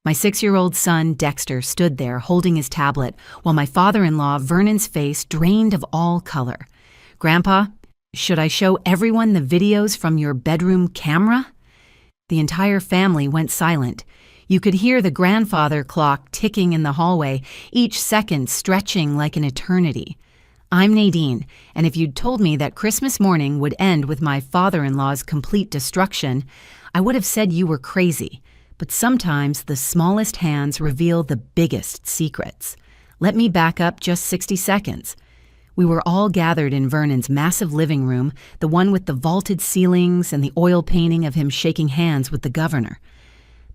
My 6-year-old son, Dexter, stood there holding his tablet while my father-in-law, Vernon's face drained of all color. "Grandpa, should I show everyone the videos from your bedroom camera?" The entire family went silent. You could hear the grandfather clock ticking in the hallway, each second stretching like an eternity. I'm Nadine, and if you'd told me that Christmas morning would end with my father-in-law's complete destruction, I would have said you were crazy. But sometimes the smallest hands reveal the biggest secrets. Let me back up just 60 seconds. We were all gathered in Vernon's massive living room, the one with the vaulted ceilings and the oil painting of him shaking hands with the governor.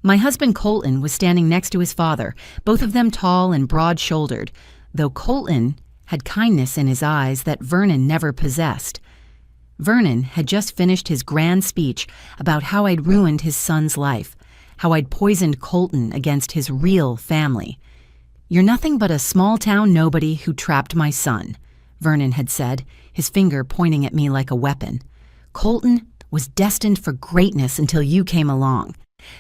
My husband Colton was standing next to his father, both of them tall and broad-shouldered, though Colton had kindness in his eyes that Vernon never possessed. Vernon had just finished his grand speech about how I'd ruined his son's life, how I'd poisoned Colton against his real family. "You're nothing but a small-town nobody who trapped my son," Vernon had said, his finger pointing at me like a weapon. "Colton was destined for greatness until you came along."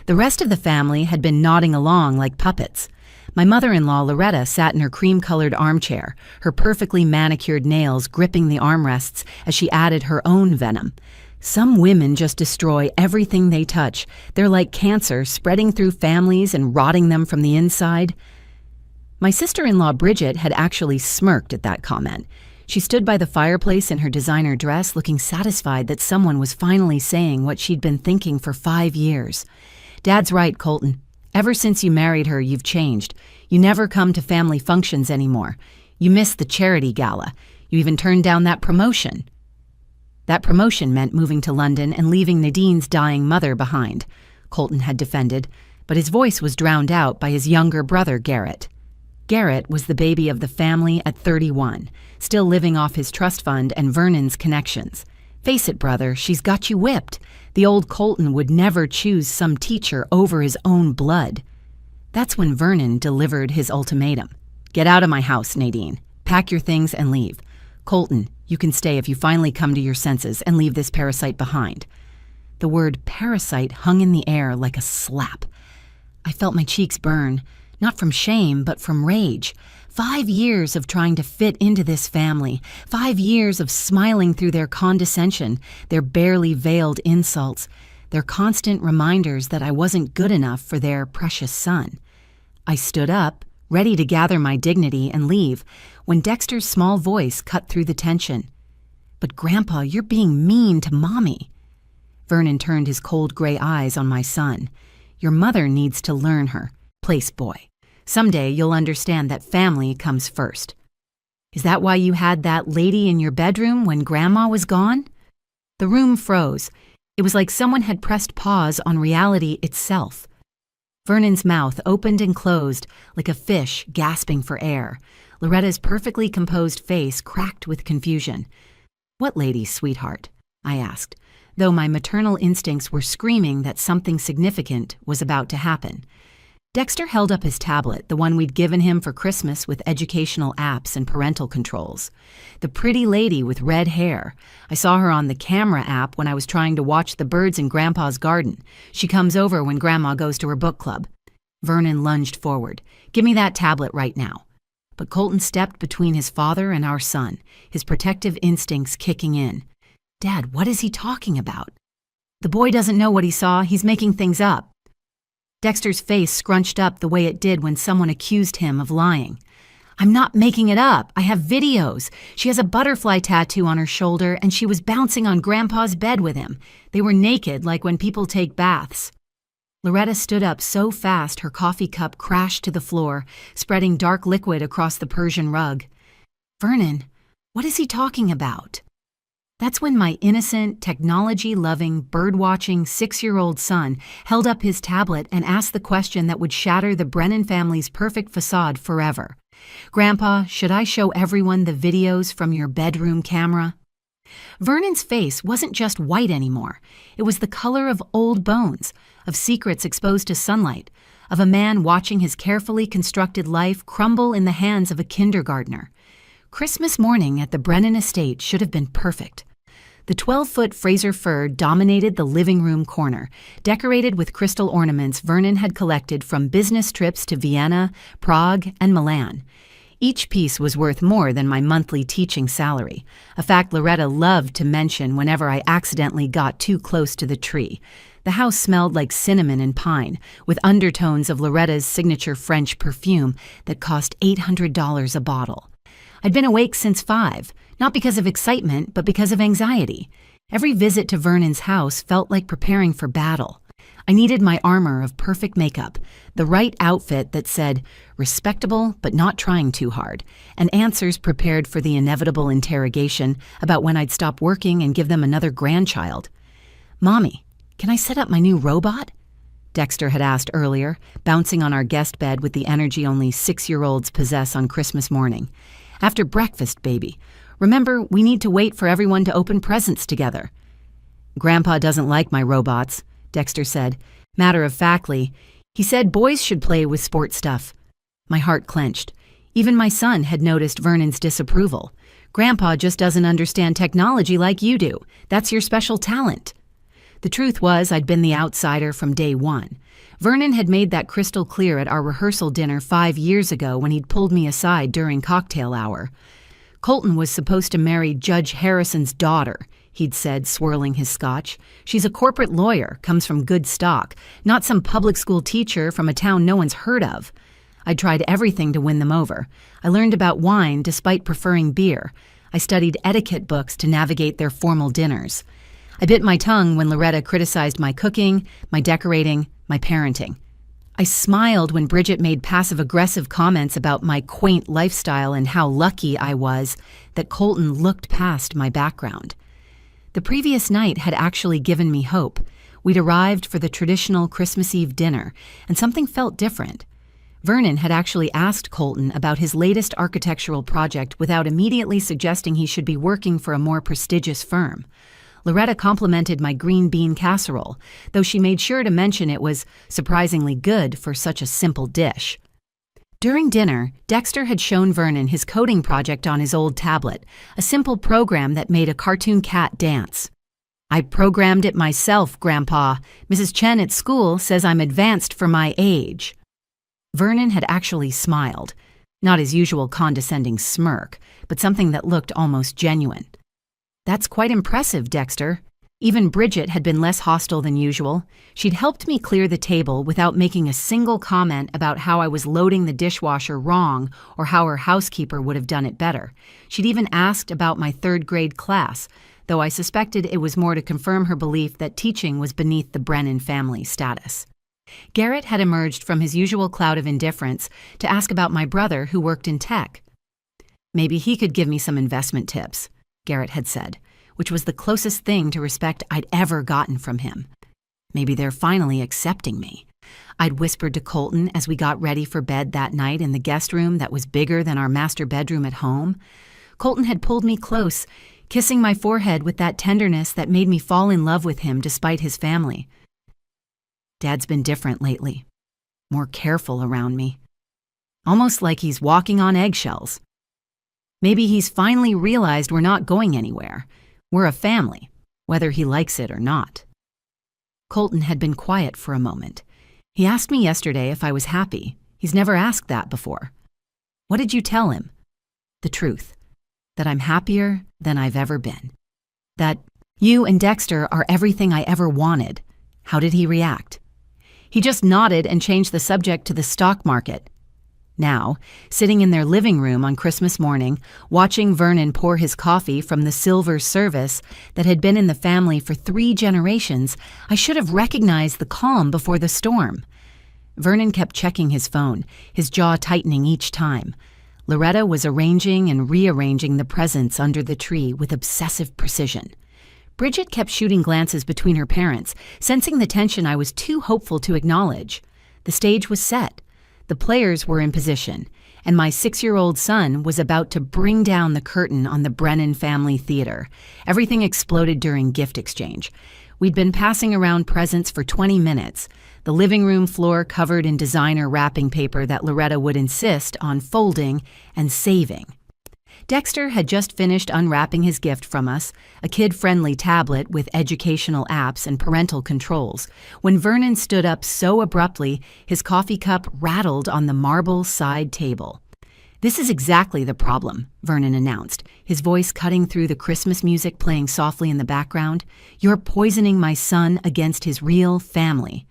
The rest of the family had been nodding along like puppets. My mother-in-law, Loretta, sat in her cream-colored armchair, her perfectly manicured nails gripping the armrests as she added her own venom. "Some women just destroy everything they touch. They're like cancer, spreading through families and rotting them from the inside." My sister-in-law, Bridget, had actually smirked at that comment. She stood by the fireplace in her designer dress, looking satisfied that someone was finally saying what she'd been thinking for 5 years. "Dad's right, Colton. Ever since you married her, you've changed. You never come to family functions anymore. You miss the charity gala. You even turned down that promotion." That promotion meant moving to London and leaving Nadine's dying mother behind, Colton had defended, but his voice was drowned out by his younger brother, Garrett. Garrett was the baby of the family at 31, still living off his trust fund and Vernon's connections. "Face it, brother, she's got you whipped. The old Colton would never choose some teacher over his own blood." That's when Vernon delivered his ultimatum. "Get out of my house, Nadine. Pack your things and leave. Colton, you can stay if you finally come to your senses and leave this parasite behind." The word parasite hung in the air like a slap. I felt my cheeks burn, not from shame, but from rage. 5 years of trying to fit into this family, 5 years of smiling through their condescension, their barely veiled insults, their constant reminders that I wasn't good enough for their precious son. I stood up, ready to gather my dignity and leave, when Dexter's small voice cut through the tension. "But Grandpa, you're being mean to Mommy." Vernon turned his cold gray eyes on my son. "Your mother needs to learn her place, boy. Someday you'll understand that family comes first." "Is that why you had that lady in your bedroom when Grandma was gone?" The room froze. It was like someone had pressed pause on reality itself. Vernon's mouth opened and closed like a fish gasping for air. Loretta's perfectly composed face cracked with confusion. "What lady, sweetheart?" I asked, though my maternal instincts were screaming that something significant was about to happen. Dexter held up his tablet, the one we'd given him for Christmas with educational apps and parental controls. "The pretty lady with red hair. I saw her on the camera app when I was trying to watch the birds in Grandpa's garden. She comes over when Grandma goes to her book club." Vernon lunged forward. "Give me that tablet right now." But Colton stepped between his father and our son, his protective instincts kicking in. "Dad, what is he talking about?" "The boy doesn't know what he saw. He's making things up." Dexter's face scrunched up the way it did when someone accused him of lying. "I'm not making it up. I have videos. She has a butterfly tattoo on her shoulder, and she was bouncing on Grandpa's bed with him. They were naked, like when people take baths." Loretta stood up so fast her coffee cup crashed to the floor, spreading dark liquid across the Persian rug. "Vernon, what is he talking about?" That's when my innocent, technology-loving, bird-watching 6-year-old son held up his tablet and asked the question that would shatter the Brennan family's perfect facade forever. "Grandpa, should I show everyone the videos from your bedroom camera?" Vernon's face wasn't just white anymore. It was the color of old bones, of secrets exposed to sunlight, of a man watching his carefully constructed life crumble in the hands of a kindergartner. Christmas morning at the Brennan estate should have been perfect. The 12-foot Fraser fir dominated the living room corner, decorated with crystal ornaments Vernon had collected from business trips to Vienna, Prague, and Milan. Each piece was worth more than my monthly teaching salary, a fact Loretta loved to mention whenever I accidentally got too close to the tree. The house smelled like cinnamon and pine, with undertones of Loretta's signature French perfume that cost $800 a bottle. I'd been awake since 5, not because of excitement, but because of anxiety. Every visit to Vernon's house felt like preparing for battle. I needed my armor of perfect makeup, the right outfit that said, respectable but not trying too hard, and answers prepared for the inevitable interrogation about when I'd stop working and give them another grandchild. "Mommy, can I set up my new robot?" Dexter had asked earlier, bouncing on our guest bed with the energy only 6-year-olds possess on Christmas morning. "After breakfast, baby. Remember, we need to wait for everyone to open presents together." "Grandpa doesn't like my robots," Dexter said. Matter-of-factly, he said boys should play with sports stuff. My heart clenched. Even my son had noticed Vernon's disapproval. "Grandpa just doesn't understand technology like you do. That's your special talent." The truth was, I'd been the outsider from day one. Vernon had made that crystal clear at our rehearsal dinner 5 years ago when he'd pulled me aside during cocktail hour. "Colton was supposed to marry Judge Harrison's daughter," he'd said, swirling his scotch. "She's a corporate lawyer, comes from good stock, not some public school teacher from a town no one's heard of." I tried everything to win them over. I learned about wine despite preferring beer. I studied etiquette books to navigate their formal dinners. I bit my tongue when Loretta criticized my cooking, my decorating, my parenting. I smiled when Bridget made passive-aggressive comments about my quaint lifestyle and how lucky I was that Colton looked past my background. The previous night had actually given me hope. We'd arrived for the traditional Christmas Eve dinner, and something felt different. Vernon had actually asked Colton about his latest architectural project without immediately suggesting he should be working for a more prestigious firm. Loretta complimented my green bean casserole, though she made sure to mention it was surprisingly good for such a simple dish. During dinner, Dexter had shown Vernon his coding project on his old tablet, a simple program that made a cartoon cat dance. "I programmed it myself, Grandpa. Mrs. Chen at school says I'm advanced for my age." Vernon had actually smiled, not his usual condescending smirk, but something that looked almost genuine. "That's quite impressive, Dexter." Even Bridget had been less hostile than usual. She'd helped me clear the table without making a single comment about how I was loading the dishwasher wrong or how her housekeeper would have done it better. She'd even asked about my 3rd-grade class, though I suspected it was more to confirm her belief that teaching was beneath the Brennan family status. Garrett had emerged from his usual cloud of indifference to ask about my brother who worked in tech. "Maybe he could give me some investment tips," Garrett had said, which was the closest thing to respect I'd ever gotten from him. "Maybe they're finally accepting me." I'd whispered to Colton as we got ready for bed that night in the guest room that was bigger than our master bedroom at home. Colton had pulled me close, kissing my forehead with that tenderness that made me fall in love with him despite his family. "Dad's been different lately, more careful around me. Almost like he's walking on eggshells. Maybe he's finally realized we're not going anywhere. We're a family, whether he likes it or not." Colton had been quiet for a moment. He asked me yesterday if I was happy. He's never asked that before. "What did you tell him?" "The truth. That I'm happier than I've ever been. That you and Dexter are everything I ever wanted." How did he react? He just nodded and changed the subject to the stock market. Now, sitting in their living room on Christmas morning, watching Vernon pour his coffee from the silver service that had been in the family for 3 generations, I should have recognized the calm before the storm. Vernon kept checking his phone, his jaw tightening each time. Loretta was arranging and rearranging the presents under the tree with obsessive precision. Bridget kept shooting glances between her parents, sensing the tension I was too hopeful to acknowledge. The stage was set. The players were in position, and my 6-year-old son was about to bring down the curtain on the Brennan family theater. Everything exploded during gift exchange. We'd been passing around presents for 20 minutes, the living room floor covered in designer wrapping paper that Loretta would insist on folding and saving. Dexter had just finished unwrapping his gift from us, a kid-friendly tablet with educational apps and parental controls, when Vernon stood up so abruptly his coffee cup rattled on the marble side table. "This is exactly the problem," Vernon announced, his voice cutting through the Christmas music playing softly in the background. "You're poisoning my son against his real family."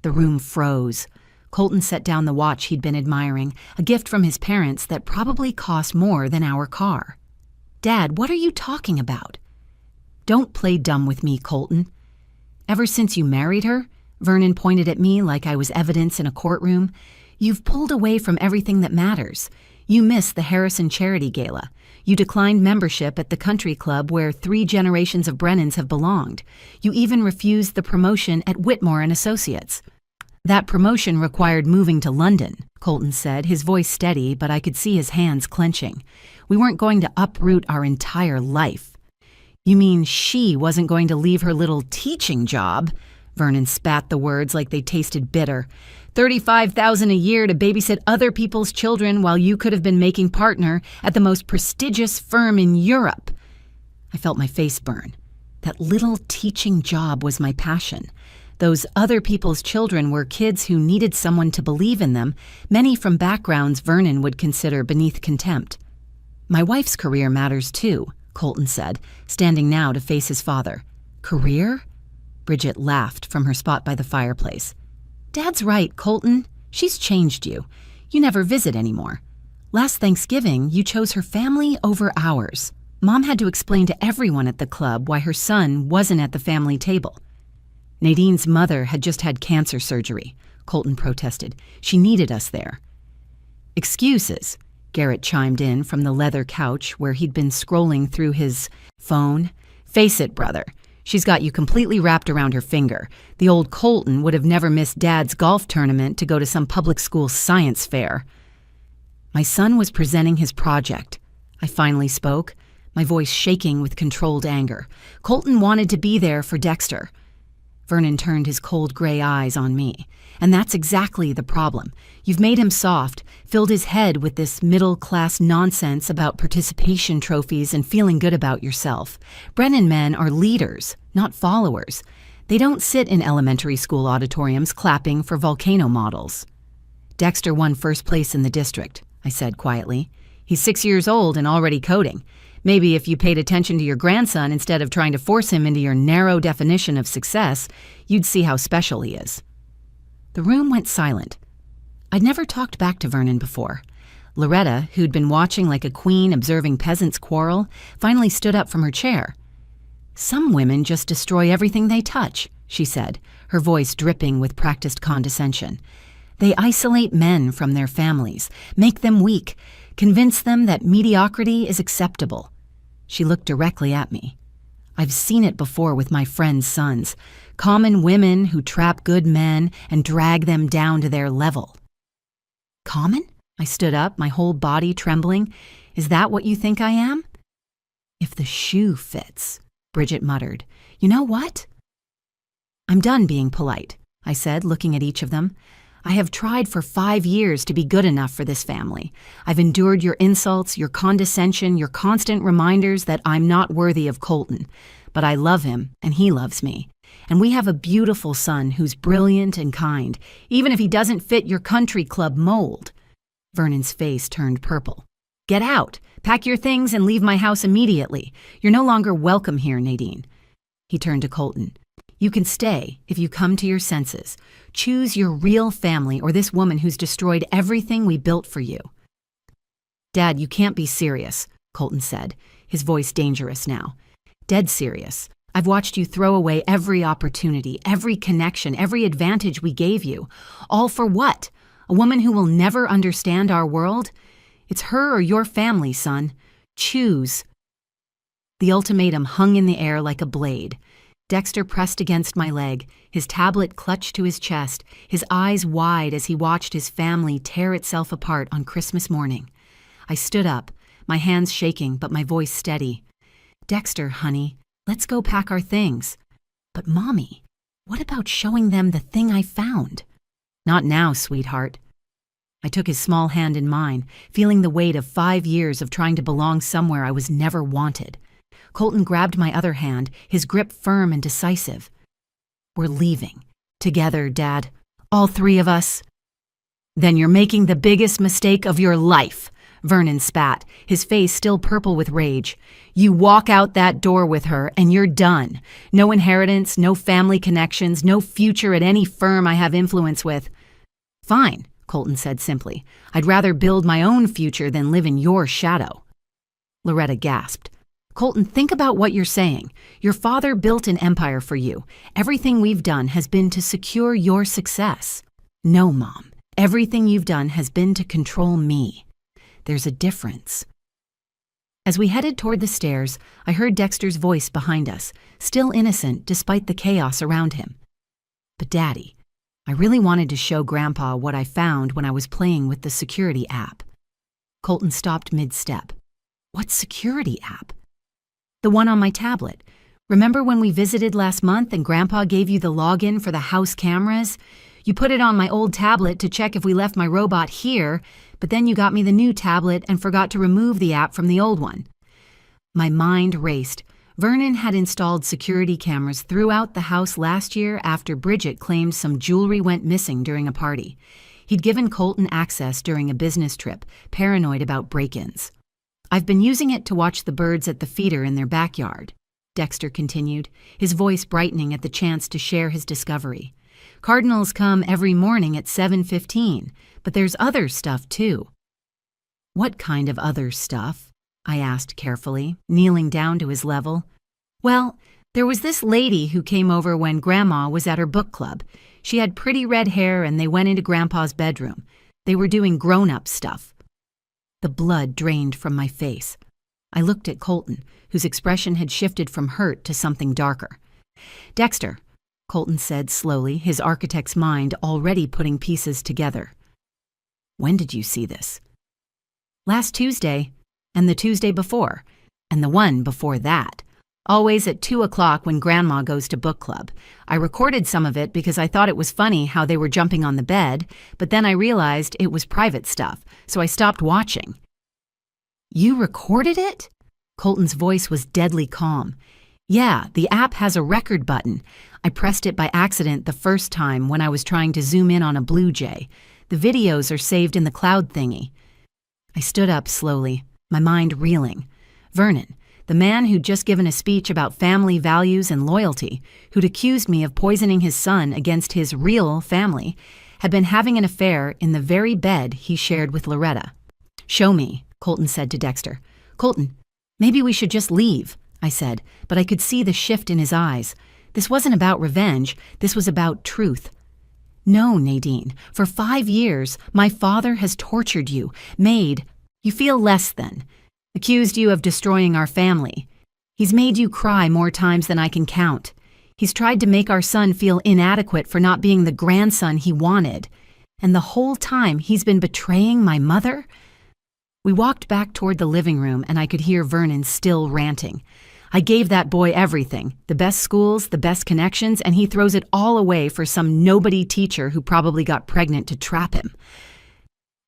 The room froze. Colton set down the watch he'd been admiring, a gift from his parents that probably cost more than our car. "Dad, what are you talking about?" "Don't play dumb with me, Colton. Ever since you married her," Vernon pointed at me like I was evidence in a courtroom, "you've pulled away from everything that matters. You missed the Harrison Charity Gala. You declined membership at the country club where 3 generations of Brennans have belonged. You even refused the promotion at Whitmore and Associates." "That promotion required moving to London," Colton said, his voice steady, but I could see his hands clenching. "We weren't going to uproot our entire life." "You mean she wasn't going to leave her little teaching job?" Vernon spat the words like they tasted bitter. "$35,000 a year to babysit other people's children while you could have been making partner at the most prestigious firm in Europe." I felt my face burn. That little teaching job was my passion. Those other people's children were kids who needed someone to believe in them, many from backgrounds Vernon would consider beneath contempt. "My wife's career matters too," Colton said, standing now to face his father. "Career?" Bridget laughed from her spot by the fireplace. "Dad's right, Colton. She's changed you. You never visit anymore. Last Thanksgiving, you chose her family over ours. Mom had to explain to everyone at the club why her son wasn't at the family table." "Nadine's mother had just had cancer surgery," Colton protested. "She needed us there." "Excuses," Garrett chimed in from the leather couch where he'd been scrolling through his phone. "Face it, brother. She's got you completely wrapped around her finger. The old Colton would have never missed Dad's golf tournament to go to some public school science fair." "My son was presenting his project," I finally spoke, my voice shaking with controlled anger. "Colton wanted to be there for Dexter." Vernon turned his cold gray eyes on me. "And that's exactly the problem. You've made him soft, filled his head with this middle-class nonsense about participation trophies and feeling good about yourself. Brennan men are leaders, not followers. They don't sit in elementary school auditoriums clapping for volcano models." "Dexter won first place in the district," I said quietly. "He's 6 years old and already coding. Maybe if you paid attention to your grandson instead of trying to force him into your narrow definition of success, you'd see how special he is." The room went silent. I'd never talked back to Vernon before. Loretta, who'd been watching like a queen observing peasants quarrel, finally stood up from her chair. "Some women just destroy everything they touch," she said, her voice dripping with practiced condescension. "They isolate men from their families, make them weak, convince them that mediocrity is acceptable." She looked directly at me. "I've seen it before with my friends' sons. Common women who trap good men and drag them down to their level." "Common?" I stood up, my whole body trembling. "Is that what you think I am?" "If the shoe fits," Bridget muttered. "You know what?" "I'm done being polite," I said, looking at each of them. "I have tried for 5 years to be good enough for this family. I've endured your insults, your condescension, your constant reminders that I'm not worthy of Colton. But I love him, and he loves me. And we have a beautiful son who's brilliant and kind, even if he doesn't fit your country club mold." Vernon's face turned purple. "Get out! Pack your things and leave my house immediately. You're no longer welcome here, Nadine." He turned to Colton. "You can stay if you come to your senses. Choose your real family or this woman who's destroyed everything we built for you." "Dad, you can't be serious," Colton said, his voice dangerous now. "Dead serious. I've watched you throw away every opportunity, every connection, every advantage we gave you. All for what? A woman who will never understand our world? It's her or your family, son. Choose." The ultimatum hung in the air like a blade. Dexter pressed against my leg, his tablet clutched to his chest, his eyes wide as he watched his family tear itself apart on Christmas morning. I stood up, my hands shaking but my voice steady. "Dexter, honey, let's go pack our things." "But Mommy, what about showing them the thing I found?" "Not now, sweetheart." I took his small hand in mine, feeling the weight of 5 years of trying to belong somewhere I was never wanted. Colton grabbed my other hand, his grip firm and decisive. "We're leaving. Together, Dad. All 3 of us." "Then you're making the biggest mistake of your life," Vernon spat, his face still purple with rage. "You walk out that door with her, and you're done. No inheritance, no family connections, no future at any firm I have influence with." "Fine," Colton said simply. "I'd rather build my own future than live in your shadow." Loretta gasped. "Colton, think about what you're saying. Your father built an empire for you. Everything we've done has been to secure your success." "No, Mom. Everything you've done has been to control me. There's a difference." As we headed toward the stairs, I heard Dexter's voice behind us, still innocent despite the chaos around him. "But Daddy, I really wanted to show Grandpa what I found when I was playing with the security app." Colton stopped mid-step. "What security app?" "The one on my tablet. Remember when we visited last month and Grandpa gave you the login for the house cameras? You put it on my old tablet to check if we left my robot here, but then you got me the new tablet and forgot to remove the app from the old one." My mind raced. Vernon had installed security cameras throughout the house last year after Bridget claimed some jewelry went missing during a party. He'd given Colton access during a business trip, paranoid about break-ins. "I've been using it to watch the birds at the feeder in their backyard," Dexter continued, his voice brightening at the chance to share his discovery. "Cardinals come every morning at 7:15, but there's other stuff too." "What kind of other stuff?" I asked carefully, kneeling down to his level. "Well, there was this lady who came over when Grandma was at her book club. She had pretty red hair and they went into Grandpa's bedroom. They were doing grown-up stuff." The blood drained from my face. I looked at Colton, whose expression had shifted from hurt to something darker. "Dexter," Colton said slowly, his architect's mind already putting pieces together. "When did you see this?" "Last Tuesday, and the Tuesday before, and the one before that. Always at 2 o'clock when Grandma goes to book club. I recorded some of it because I thought it was funny how they were jumping on the bed, but then I realized it was private stuff, so I stopped watching." "You recorded it?" Colton's voice was deadly calm. "Yeah, the app has a record button. I pressed it by accident the first time when I was trying to zoom in on a blue jay. The videos are saved in the cloud thingy." I stood up slowly, my mind reeling. Vernon, the man who'd just given a speech about family values and loyalty, who'd accused me of poisoning his son against his real family, had been having an affair in the very bed he shared with Loretta. "Show me," Colton said to Dexter. "Colton, maybe we should just leave," I said, but I could see the shift in his eyes. This wasn't about revenge, this was about truth. "No, Nadine, for 5 years, my father has tortured you, made you feel less than, accused you of destroying our family. He's made you cry more times than I can count. He's tried to make our son feel inadequate for not being the grandson he wanted. And the whole time he's been betraying my mother?" We walked back toward the living room and I could hear Vernon still ranting. "I gave that boy everything, the best schools, the best connections, and he throws it all away for some nobody teacher who probably got pregnant to trap him."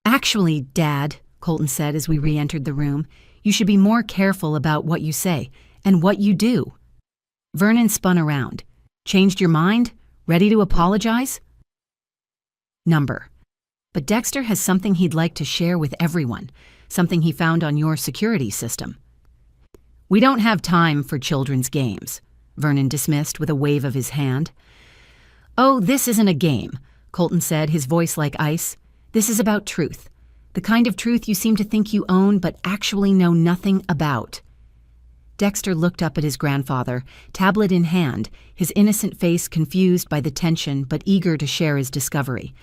"Actually, Dad," Colton said as we re-entered the room, "you should be more careful about what you say and what you do." Vernon spun around. "Changed your mind? Ready to apologize?" Number. But Dexter has something he'd like to share with everyone, something he found on your security system. "We don't have time for children's games," Vernon dismissed with a wave of his hand. "Oh, this isn't a game," Colton said, his voice like ice. "This is about truth. The kind of truth you seem to think you own but actually know nothing about." Dexter looked up at his grandfather, tablet in hand, his innocent face confused by the tension but eager to share his discovery.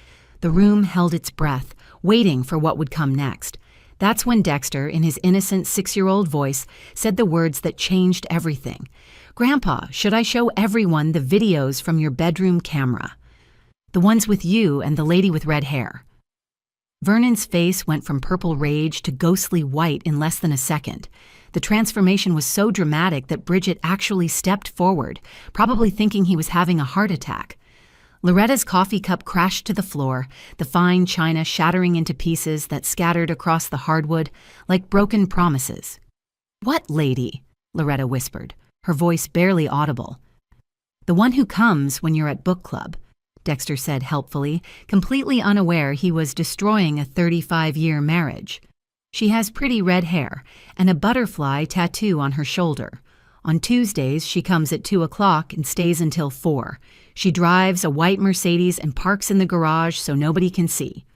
The room held its breath, waiting for what would come next. That's when Dexter, in his innocent 6-year-old voice, said the words that changed everything. "Grandpa, should I show everyone the videos from your bedroom camera? The ones with you and the lady with red hair." Vernon's face went from purple rage to ghostly white in less than a second. The transformation was so dramatic that Bridget actually stepped forward, probably thinking he was having a heart attack. Loretta's coffee cup crashed to the floor, the fine china shattering into pieces that scattered across the hardwood like broken promises. "What lady?" Loretta whispered, her voice barely audible. "The one who comes when you're at book club," Dexter said helpfully, completely unaware he was destroying a 35-year marriage. "She has pretty red hair and a butterfly tattoo on her shoulder. On Tuesdays, she comes at 2 o'clock and stays until 4. She drives a white Mercedes and parks in the garage so nobody can see."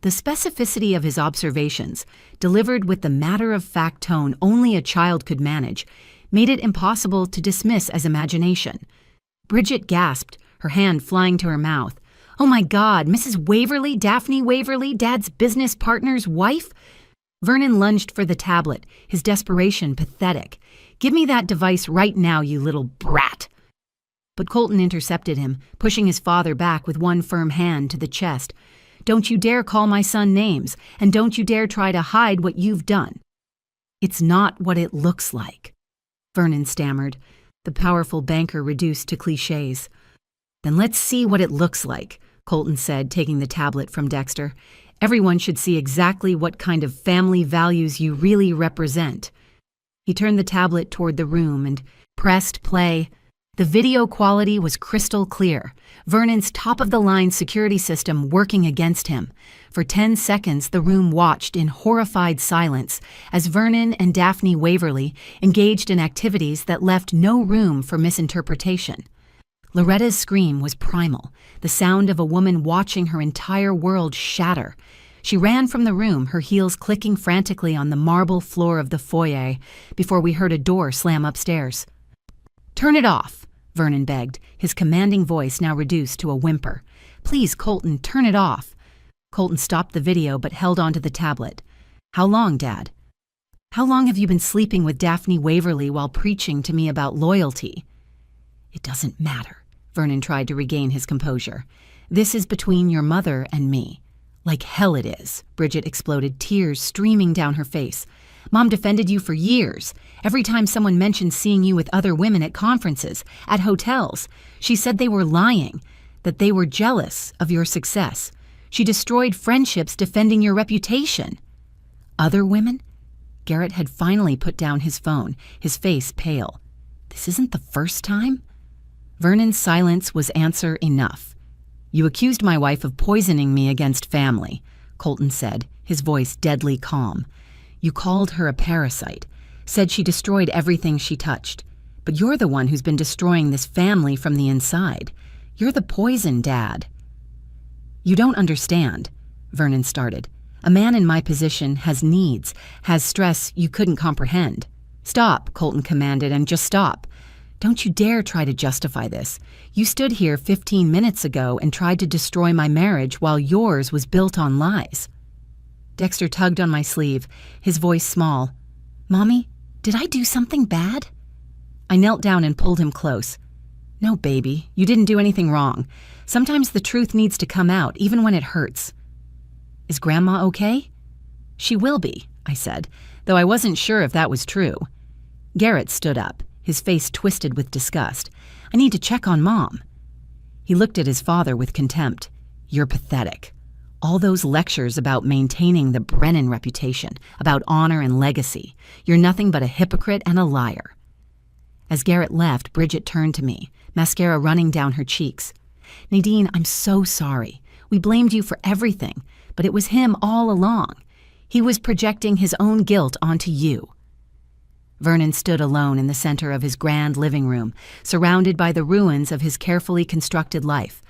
The specificity of his observations, delivered with the matter-of-fact tone only a child could manage, made it impossible to dismiss as imagination. Bridget gasped, her hand flying to her mouth. "Oh my God, Mrs. Waverly, Daphne Waverly, Dad's business partner's wife?" Vernon lunged for the tablet, his desperation pathetic. "Give me that device right now, you little brat!" But Colton intercepted him, pushing his father back with one firm hand to the chest. "Don't you dare call my son names, and don't you dare try to hide what you've done." "It's not what it looks like," Vernon stammered, the powerful banker reduced to cliches. "Then let's see what it looks like," Colton said, taking the tablet from Dexter. "Everyone should see exactly what kind of family values you really represent." He turned the tablet toward the room and pressed play. The video quality was crystal clear, Vernon's top-of-the-line security system working against him. For 10 seconds, the room watched in horrified silence as Vernon and Daphne Waverly engaged in activities that left no room for misinterpretation. Loretta's scream was primal, the sound of a woman watching her entire world shatter. She ran from the room, her heels clicking frantically on the marble floor of the foyer, before we heard a door slam upstairs. "Turn it off," Vernon begged, his commanding voice now reduced to a whimper. "Please, Colton, turn it off." Colton stopped the video but held onto the tablet. "How long, Dad? How long have you been sleeping with Daphne Waverly while preaching to me about loyalty?" "It doesn't matter," Vernon tried to regain his composure. "This is between your mother and me." "Like hell it is," Bridget exploded, tears streaming down her face. "Mom defended you for years. Every time someone mentioned seeing you with other women at conferences, at hotels, she said they were lying, that they were jealous of your success. She destroyed friendships defending your reputation." "Other women?" Garrett had finally put down his phone, his face pale. "This isn't the first time?" Vernon's silence was answer enough. "You accused my wife of poisoning me against family," Colton said, his voice deadly calm. "You called her a parasite, said she destroyed everything she touched. But you're the one who's been destroying this family from the inside. You're the poison, Dad." "You don't understand," Vernon started. "A man in my position has needs, has stress you couldn't comprehend." "Stop," Colton commanded, "and just stop. Don't you dare try to justify this. You stood here 15 minutes ago and tried to destroy my marriage while yours was built on lies." Dexter tugged on my sleeve, his voice small. "Mommy, did I do something bad?" I knelt down and pulled him close. "No, baby, you didn't do anything wrong. Sometimes the truth needs to come out, even when it hurts." "Is Grandma okay?" "She will be," I said, though I wasn't sure if that was true. Garrett stood up, his face twisted with disgust. "I need to check on Mom." He looked at his father with contempt. "You're pathetic. All those lectures about maintaining the Brennan reputation, about honor and legacy. You're nothing but a hypocrite and a liar." As Garrett left, Bridget turned to me, mascara running down her cheeks. "Nadine, I'm so sorry. We blamed you for everything, but it was him all along. He was projecting his own guilt onto you." Vernon stood alone in the center of his grand living room, surrounded by the ruins of his carefully constructed life.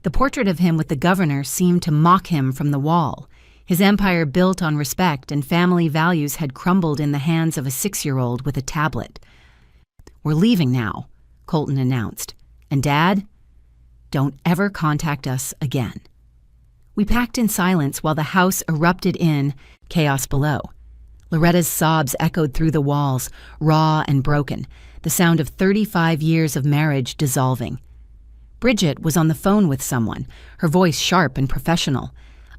The portrait of him with the governor seemed to mock him from the wall. His empire built on respect and family values had crumbled in the hands of a 6-year-old with a tablet. "We're leaving now," Colton announced. "And Dad, don't ever contact us again." We packed in silence while the house erupted in chaos below. Loretta's sobs echoed through the walls, raw and broken, the sound of 35 years of marriage dissolving. Bridget was on the phone with someone, her voice sharp and professional.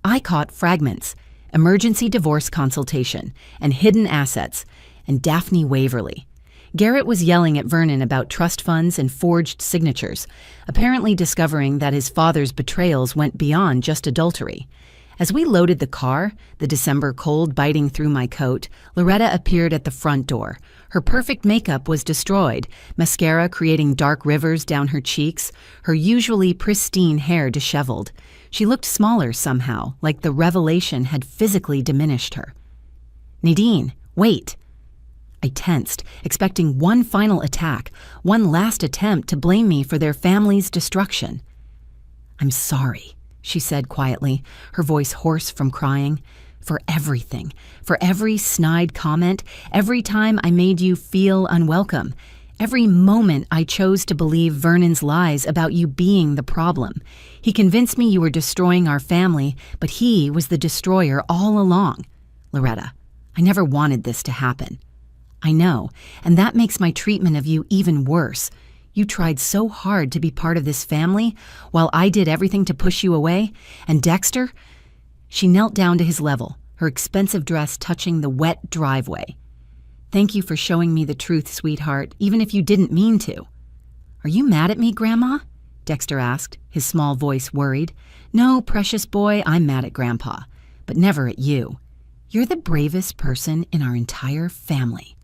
I caught fragments: emergency divorce consultation, and hidden assets, and Daphne Waverly. Garrett was yelling at Vernon about trust funds and forged signatures, apparently discovering that his father's betrayals went beyond just adultery. As we loaded the car, the December cold biting through my coat, Loretta appeared at the front door. Her perfect makeup was destroyed, mascara creating dark rivers down her cheeks, her usually pristine hair disheveled. She looked smaller somehow, like the revelation had physically diminished her. "Nadine, wait!" I tensed, expecting one final attack, one last attempt to blame me for their family's destruction. "I'm sorry," she said quietly, her voice hoarse from crying. "For everything, for every snide comment, every time I made you feel unwelcome, every moment I chose to believe Vernon's lies about you being the problem. He convinced me you were destroying our family, but he was the destroyer all along. Loretta, I never wanted this to happen. I know, and that makes my treatment of you even worse. You tried so hard to be part of this family, while I did everything to push you away. And Dexter?" She knelt down to his level, her expensive dress touching the wet driveway. "Thank you for showing me the truth, sweetheart, even if you didn't mean to." "Are you mad at me, Grandma?" Dexter asked, his small voice worried. "No, precious boy, I'm mad at Grandpa, but never at you. You're the bravest person in our entire family."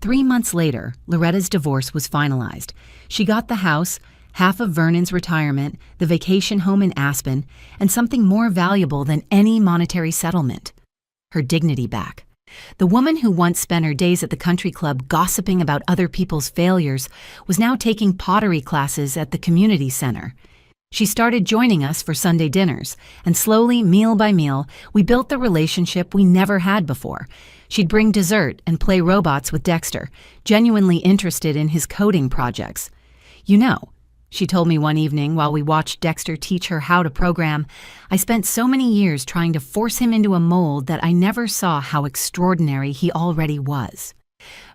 3 months later, Loretta's divorce was finalized. She got the house, half of Vernon's retirement, the vacation home in Aspen, and something more valuable than any monetary settlement: her dignity back. The woman who once spent her days at the country club gossiping about other people's failures was now taking pottery classes at the community center. She started joining us for Sunday dinners, and slowly, meal by meal, we built the relationship we never had before. She'd bring dessert and play robots with Dexter, genuinely interested in his coding projects. "You know," she told me one evening while we watched Dexter teach her how to program, "I spent so many years trying to force him into a mold that I never saw how extraordinary he already was."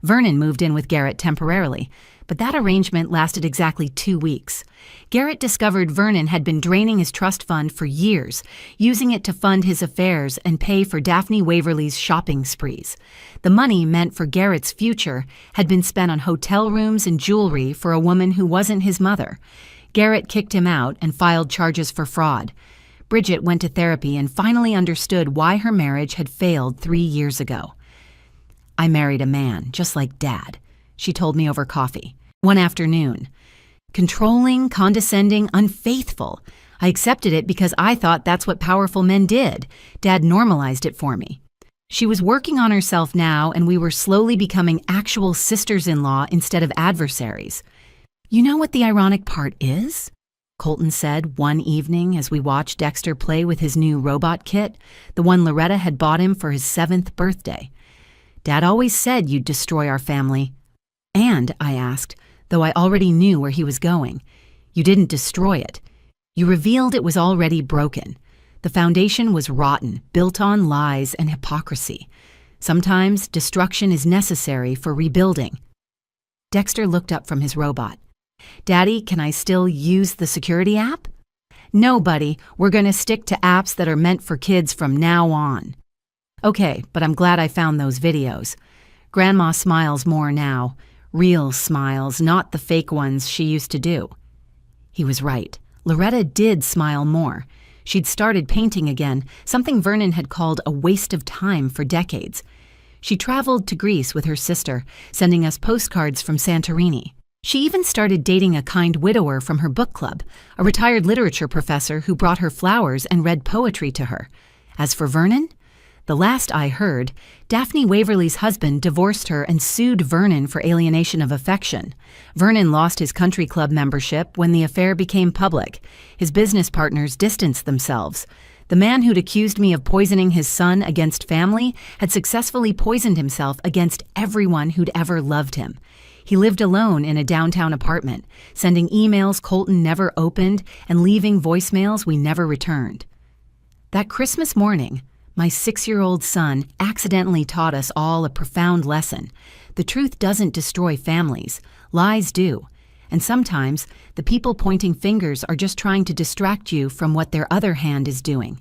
Vernon moved in with Garrett temporarily, but that arrangement lasted exactly 2 weeks. Garrett discovered Vernon had been draining his trust fund for years, using it to fund his affairs and pay for Daphne Waverly's shopping sprees. The money meant for Garrett's future had been spent on hotel rooms and jewelry for a woman who wasn't his mother. Garrett kicked him out and filed charges for fraud. Bridget went to therapy and finally understood why her marriage had failed 3 years ago. "I married a man, just like Dad," she told me over coffee. One afternoon. "Controlling, condescending, unfaithful. I accepted it because I thought that's what powerful men did. Dad normalized it for me." She was working on herself now, and we were slowly becoming actual sisters-in-law instead of adversaries. "You know what the ironic part is?" Colton said one evening as we watched Dexter play with his new robot kit, the one Loretta had bought him for his 7th birthday. "Dad always said you'd destroy our family." "And," I asked, though I already knew where he was going, "you didn't destroy it. You revealed it was already broken. The foundation was rotten, built on lies and hypocrisy. Sometimes destruction is necessary for rebuilding." Dexter looked up from his robot. "Daddy, can I still use the security app?" "No, buddy, we're going to stick to apps that are meant for kids from now on." "Okay, but I'm glad I found those videos. Grandma smiles more now. Real smiles, not the fake ones she used to do." He was right. Loretta did smile more. She'd started painting again, something Vernon had called a waste of time for decades. She traveled to Greece with her sister, sending us postcards from Santorini. She even started dating a kind widower from her book club, a retired literature professor who brought her flowers and read poetry to her. As for Vernon, the last I heard, Daphne Waverly's husband divorced her and sued Vernon for alienation of affection. Vernon lost his country club membership when the affair became public. His business partners distanced themselves. The man who'd accused me of poisoning his son against family had successfully poisoned himself against everyone who'd ever loved him. He lived alone in a downtown apartment, sending emails Colton never opened and leaving voicemails we never returned. That Christmas morning, my 6-year-old son accidentally taught us all a profound lesson. The truth doesn't destroy families. Lies do. And sometimes, the people pointing fingers are just trying to distract you from what their other hand is doing.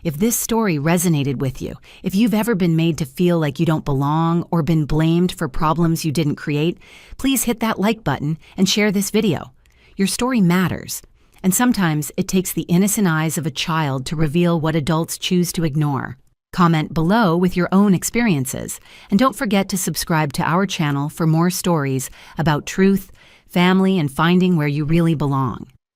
If this story resonated with you, if you've ever been made to feel like you don't belong or been blamed for problems you didn't create, please hit that like button and share this video. Your story matters, and sometimes it takes the innocent eyes of a child to reveal what adults choose to ignore. Comment below with your own experiences, and don't forget to subscribe to our channel for more stories about truth, family, and finding where you really belong.